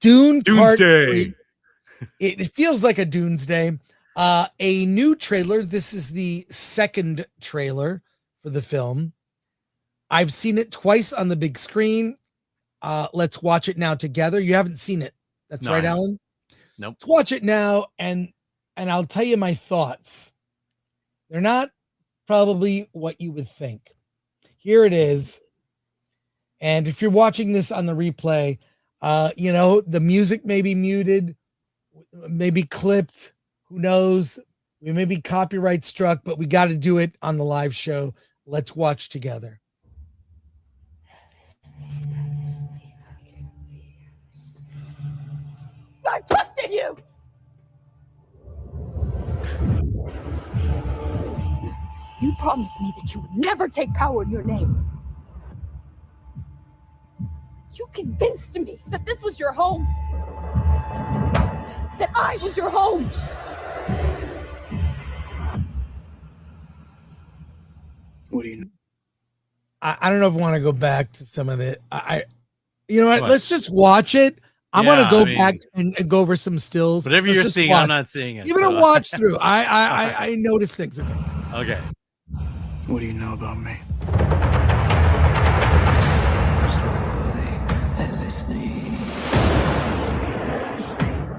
Dune Part Doomsday. 3. It feels like a Doomsday. A new trailer. This is the second trailer for the film. I've seen it twice on the big screen. Let's watch it now together. You haven't seen it. That's No, right, I haven't. Alan? Nope. Let's watch it now, and I'll tell you my thoughts. They're not probably what you would think. Here it is. And if you're watching this on the replay, the music may be muted, maybe clipped. Who knows? We may be copyright struck, but we got to do it on the live show. Let's watch together. I trusted you! You promised me that you would never take power in your name. You convinced me that this was your home. That I was your home. What do you know? I don't know if I want to go back to some of it. You know what? What? Let's just watch it. I want to Yeah, go I mean- back and go over some stills. Whatever Let's you're just seeing, watch. I'm not seeing it. Give it a so- watch through. I notice things. Okay. What do you know about me?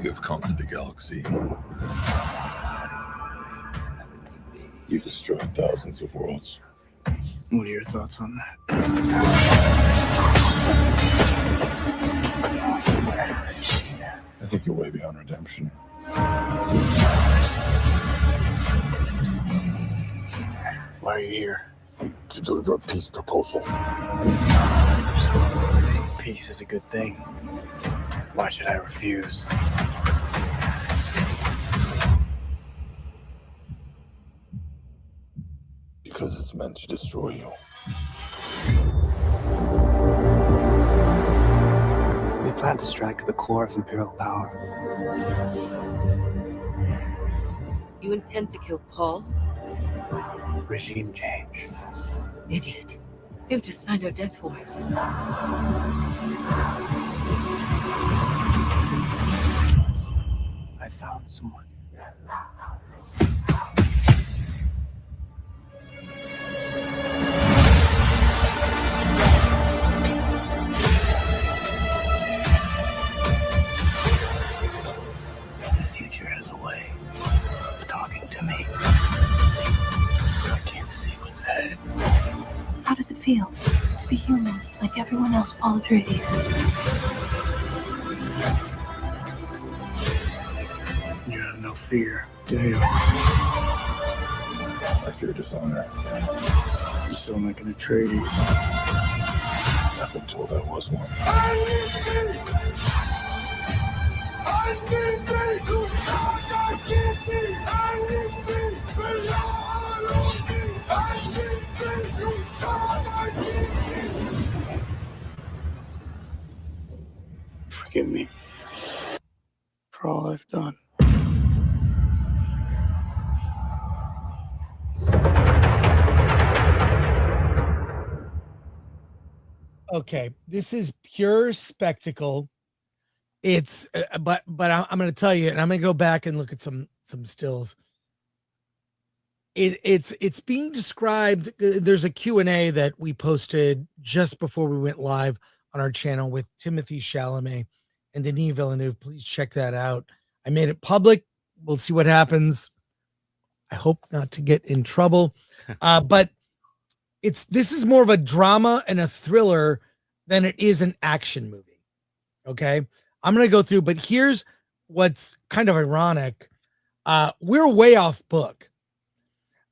You have conquered the galaxy. You've destroyed thousands of worlds. What are your thoughts on that? I think you're way beyond redemption. Why are you here? To deliver a peace proposal. Peace is a good thing. Why should I refuse? Because it's meant to destroy you. We plan to strike at the core of Imperial power. You intend to kill Paul? Regime change. Idiot. You've just signed our death warrants. I found someone. The future has a way of talking to me. I can't see what's ahead. How does it feel to be human like everyone else, Paul Atreides? You have no fear, do you? I fear dishonor. You still like an Atreides. I've been told I was one. Forgive me for all I've done. Okay, this is pure spectacle. It's but I'm going to tell you, and I'm going to go back and look at some stills. It's being described. There's a Q&A that we posted just before we went live on our channel with Timothy Chalamet and Denis Villeneuve. Please check that out. I made it public. We'll see what happens. I hope not to get in trouble, but this is more of a drama and a thriller than it is an action movie. Okay, I'm going to go through, but here's what's kind of ironic. We're way off book.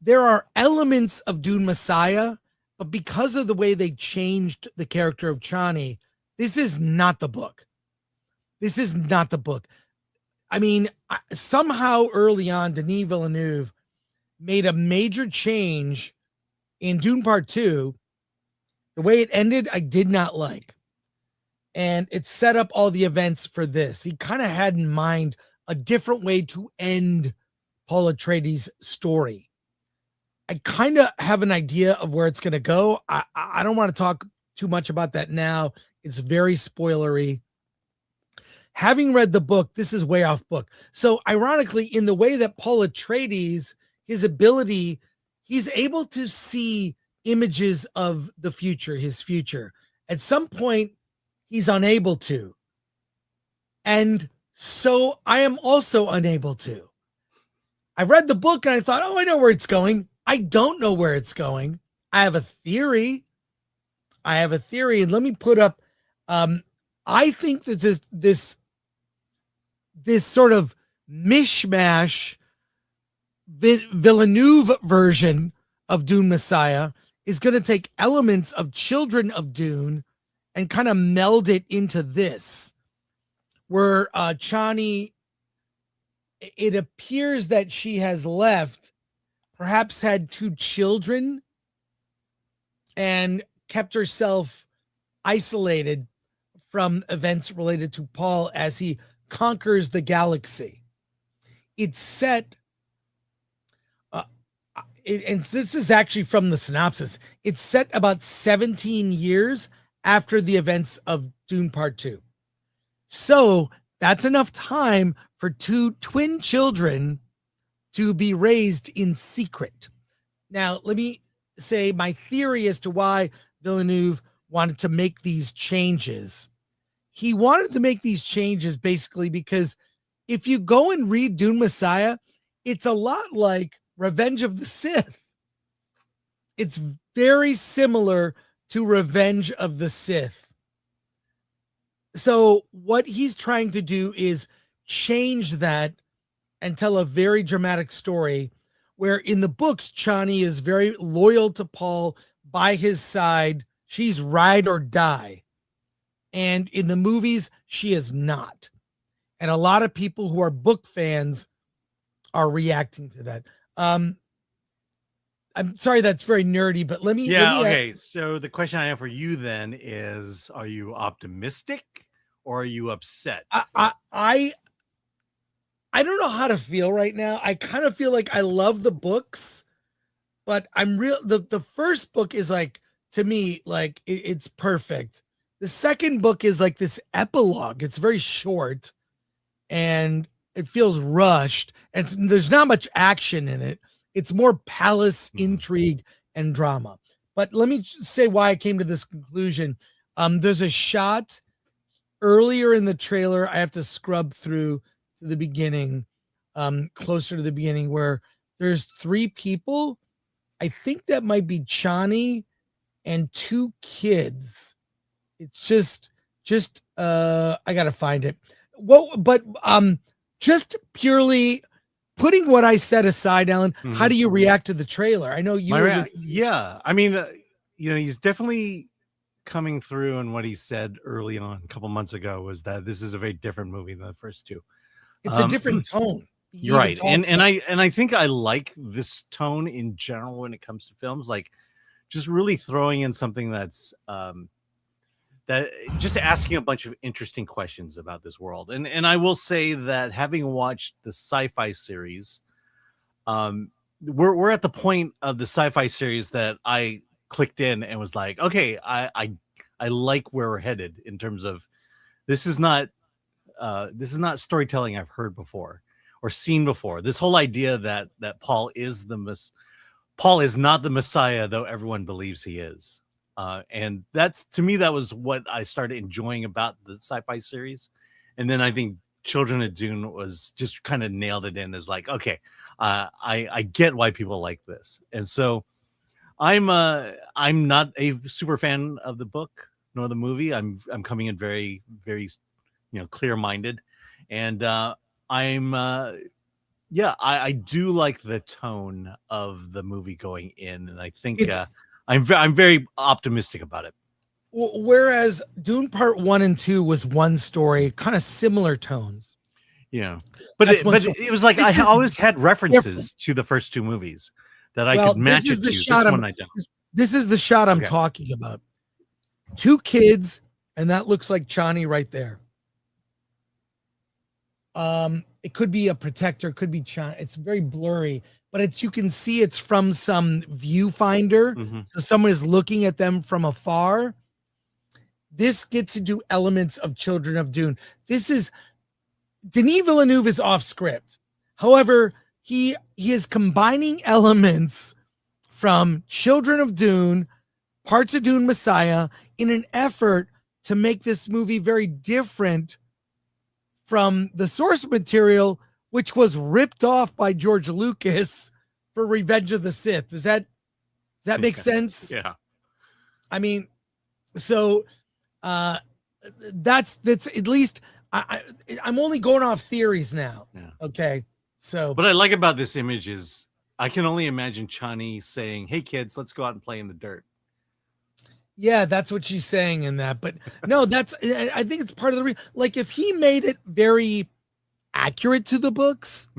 There are elements of Dune Messiah, but because of the way they changed the character of Chani, this is not the book. This is not the book. I mean, somehow early on, Denis Villeneuve made a major change in Dune Part 2. The way it ended, I did not like. And it set up all the events for this. He kind of had in mind a different way to end Paul Atreides' story. I kind of have an idea of where it's going to go. I don't want to talk too much about that now. It's very spoilery. having read the book, this is way off book. So ironically, in the way that Paul Atreides, his ability, he's able to see images of the future, his future. At some point, he's unable to. And so I am also unable to. I read the book and I thought, oh, I know where it's going. I don't know where it's going. I have a theory. And let me put up, I think that this sort of mishmash Villeneuve version of Dune Messiah is going to take elements of Children of Dune and kind of meld it into this, where Chani, it appears that she has left, perhaps had 2 children, and kept herself isolated from events related to Paul as he conquers the galaxy. It's set, and this is actually from the synopsis, it's set about 17 years after the events of Dune Part 2. So that's enough time for 2 twin children to be raised in secret. Now, let me say my theory as to why Villeneuve wanted to make these changes. He wanted to make these changes basically because if you go and read Dune Messiah, it's a lot like Revenge of the Sith. It's very similar to Revenge of the Sith. So what he's trying to do is change that and tell a very dramatic story where in the books, Chani is very loyal to Paul, by his side. She's ride or die. And in the movies, she is not. And a lot of people who are book fans are reacting to that. I'm sorry, that's very nerdy, but let me. Okay. So the question I have for you then is, are you optimistic or are you upset? I don't know how to feel right now. I kind of feel like I love the books, but I'm real. The first book is like, to me, like it's perfect. The second book is like this epilogue. It's very short and it feels rushed. And there's not much action in it. It's more palace intrigue and drama. But let me say why I came to this conclusion. There's a shot earlier in the trailer. I have to scrub through to the beginning, closer to the beginning, where there's 3 people. I think that might be Chani and 2 kids. It's just I gotta find it. Well, but just purely putting what I said aside, Alan, how do you react to the trailer? I know you. Yeah, I mean, he's definitely coming through, and what he said early on, a couple months ago, was that this is a very different movie than the first 2. It's a different tone. You're right, and I think I like this tone in general when it comes to films, like just really throwing in something that's that just asking a bunch of interesting questions about this world. And I will say that having watched the sci-fi series, we're at the point of the sci-fi series that I clicked in and was like, okay, I like where we're headed in terms of this is not storytelling I've heard before or seen before. This whole idea that Paul is not the Messiah, though everyone believes he is. And that's, to me, that was what I started enjoying about the sci-fi series. And then I think Children of Dune was just kind of nailed it in as like, okay, I get why people like this. And so I'm not a super fan of the book nor the movie. I'm coming in very, very, clear-minded. And I do like the tone of the movie going in. And I think I'm very optimistic about it. Whereas Dune Part 1 and 2 was one story, kind of similar tones. Yeah, but it was like I always had references to the first 2 movies that I could match it to. This one I don't. This is the shot I'm talking about. 2 kids, and that looks like Chani right there. It could be a protector, could be Chani. It's very blurry. But you can see it's from some viewfinder. So someone is looking at them from afar. this gets into elements of Children of Dune. This is Denis Villeneuve is off script. However, he is combining elements from Children of Dune, parts of Dune Messiah, in an effort to make this movie very different from the source material, which was ripped off by George Lucas for Revenge of the Sith. Does that make sense? Yeah. I mean, so that's at least I'm only going off theories now. Yeah. Okay. So What I like about this image is I can only imagine Chani saying, "Hey kids, let's go out and play in the dirt." yeah, that's what she's saying in that. But no, I think it's part of the like if he made it very accurate to the books,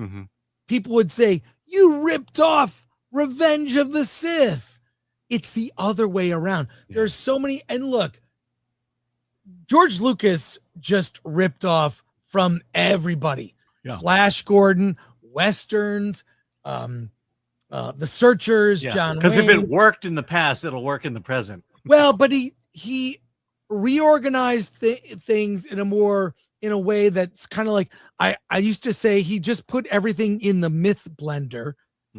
people would say, "You ripped off Revenge of the Sith." It's the other way around. Yeah. There's so many, and look, George Lucas just ripped off from everybody. Yeah. Flash Gordon, Westerns, The Searchers, John Because if Wayne. it worked in the past, it'll work in the present. Well, but he reorganized things in a way that's kind of like I used to say he just put everything in the myth blender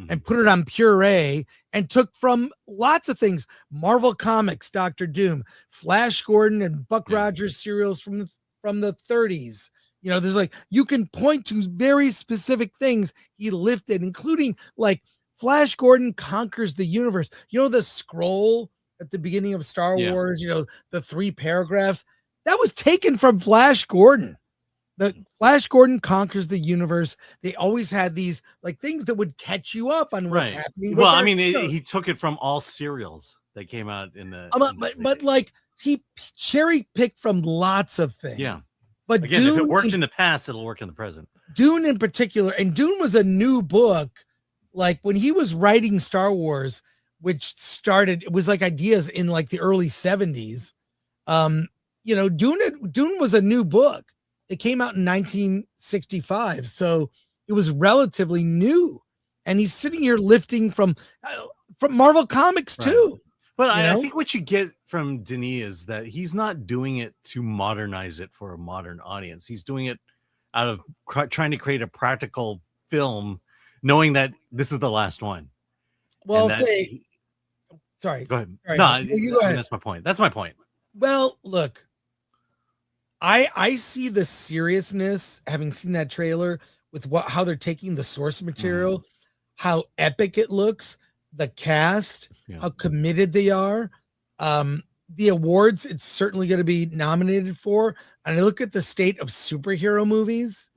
and put it on puree and took from lots of things. Marvel Comics, Doctor Doom, Flash Gordon, and Buck Rogers serials from the 30s. You know, there's like you can point to very specific things he lifted, including like Flash Gordon conquers the universe. You know, the scroll at the beginning of Star Wars, you know, the 3 paragraphs that was taken from Flash Gordon. The Flash Gordon conquers the universe. They always had these like things that would catch you up on what's happening. Well, I mean, he took it from all serials that came out in the. But like he cherry picked from lots of things. Yeah. But again, Dune, if it worked in the past, it'll work in the present. Dune in particular, and Dune was a new book. Like when he was writing Star Wars, which started, it was like ideas in like the early 70s. You know, Dune was a new book. It came out in 1965, so it was relatively new. And he's sitting here lifting from Marvel Comics too. But I think what you get from Denis is that he's not doing it to modernize it for a modern audience. He's doing it out of trying to create a practical film, knowing that this is the last one. Well, sorry. Go ahead. Right. No, You go ahead. that's my point. That's my point. Well, look, I see the seriousness, having seen that trailer, with how they're taking the source material, how epic it looks, the cast, how committed they are. The awards it's certainly going to be nominated for. And I look at the state of superhero movies.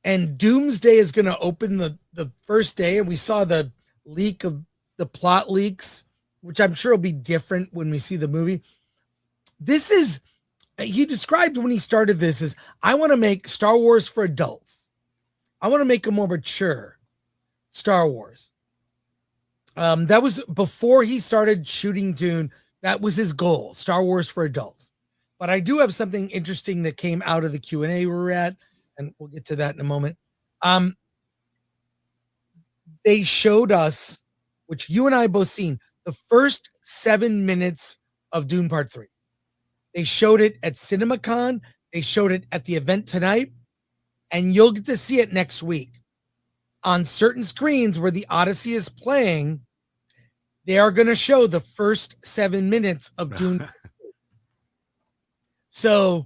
And Doomsday is going to open the first day, and we saw the leak of the plot leaks, which I'm sure will be different when we see the movie. This is, he described when he started this as, I want to make Star Wars for adults. I want to make a more mature Star Wars. That was before he started shooting Dune. That was his goal, Star Wars for adults. But I do have something interesting that came out of the Q&A we're at, and we'll get to that in a moment. They showed us, which you and I both seen, the first 7 minutes of Dune Part 3. They showed it at CinemaCon. They showed it at the event tonight. And you'll get to see it next week. On certain screens where the Odyssey is playing, they are going to show the first 7 minutes of Dune. So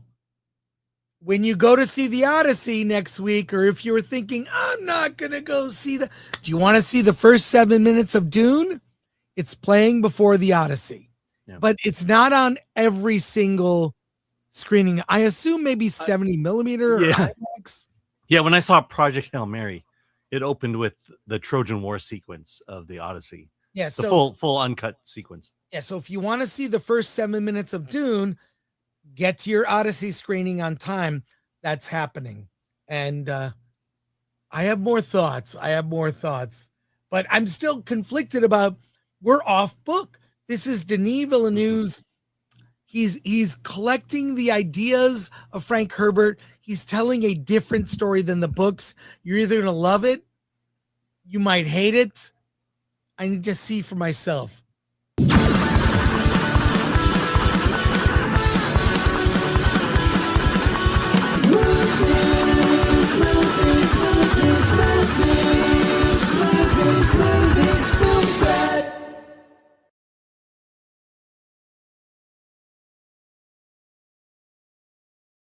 when you go to see the Odyssey next week, or if you were thinking, I'm not going to go see do you want to see the first 7 minutes of Dune? It's playing before the Odyssey. Yeah. But it's not on every single screening. I assume maybe 70 millimeter or IMAX. Yeah, when I saw Project Hail Mary, it opened with the Trojan War sequence of the Odyssey. Yeah, the full uncut sequence. Yeah, so if you want to see the first 7 minutes of Dune, get to your Odyssey screening on time. That's happening. And I have more thoughts. But I'm still conflicted about, we're off book. This is Denis Villeneuve's. He's collecting the ideas of Frank Herbert. He's telling a different story than the books. You're either going to love it, you might hate it. I need to see for myself.